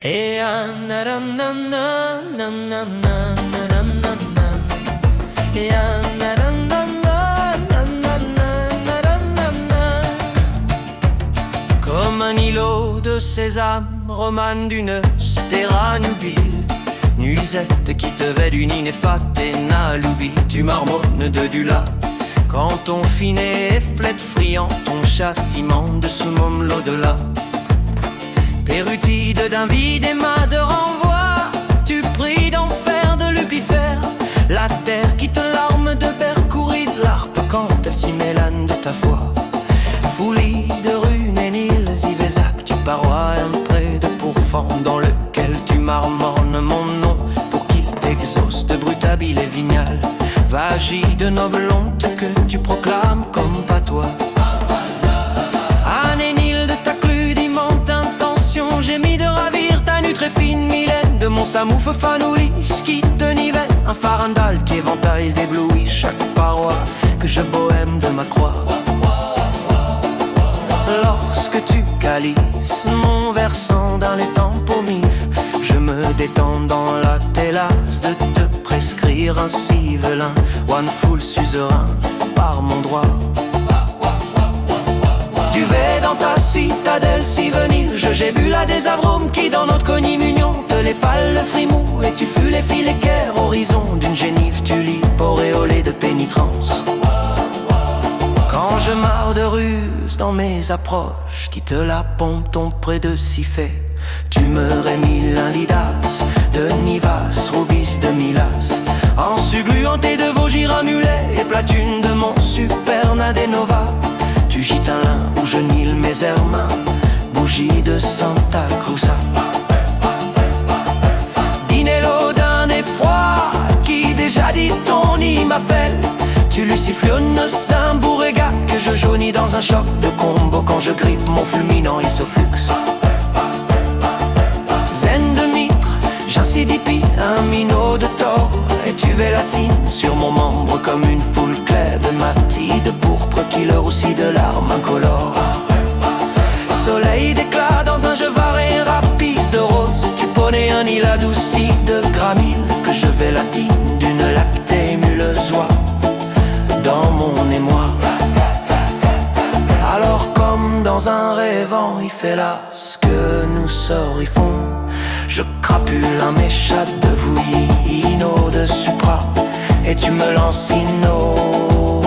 Et na na na na na na na na na na. Et na na na na na na na na na. Comme un îlot de sésame, romane d'une stèra nubile, nuisette qui te vêt d'une inefate et naloubi. Tu marmonnes de du lac quand ton finet efflète friand ton châtiment de summum l'au-delà. Pérutide d'un vide aima de renvoi, tu pries d'enfer de l'upifère, la terre qui te larme de percourir de l'arpe quand elle s'y mélane de ta foi. Foulie de runes et nils Ivesac, tu parois un pré de pourfend dans lequel tu marmonnes mon nom pour qu'il t'exauce de brut habile et vignal. Vagis de noble honte que tu proclames comme patois. J'ai mis de ravir ta nuit très fine Mylène, de mon samouf fanoulis qui te nivelle, un farandal qui éventaille d'éblouis chaque paroi que je bohème de ma croix. Lorsque tu calisses mon versant dans les temps paumifs, je me détends dans la télasse de te prescrire un sivelin, one full suzerain par mon droit. Tu vais dans ta citadelle si venir, j'ai bu la des avromes qui dans notre communion te l'épale le frimou, et tu fus les filets guerre horizon d'une génive tulipe auréolée de pénitence. Quand je marre de ruse dans mes approches, qui te la pompe ton près de si fait, tu me rémis l'inlidas de Nivas, Rubis de Milas, en sugluanté de vos giramulets et platune de mon supernadénova. Tu gites un lin où je nile mes ermins, bougie de Santa Cruza. Dinello d'un effroi qui déjà dit ton nid m'appelle. Tu luciflionnes Saint-Bourréga que je jaunis dans un choc de combo quand je grippe mon fulminant isoflux. Zen de mitre, j'insidipi un minot de tort, et tu vélacines sur mon membre comme une foule claire de mati de pourpre qui leur aussi de larmes incolores. Soleil d'éclat dans un jeu varé rapide de rose, tu ponais un île adouci de gramine que je vélatine d'une lactée muleuse oie dans mon émoi. Alors comme dans un rêvant il fait là ce que nous sorrifons, je crapule un méchat de vouillis, ino de supra, et tu me lances ino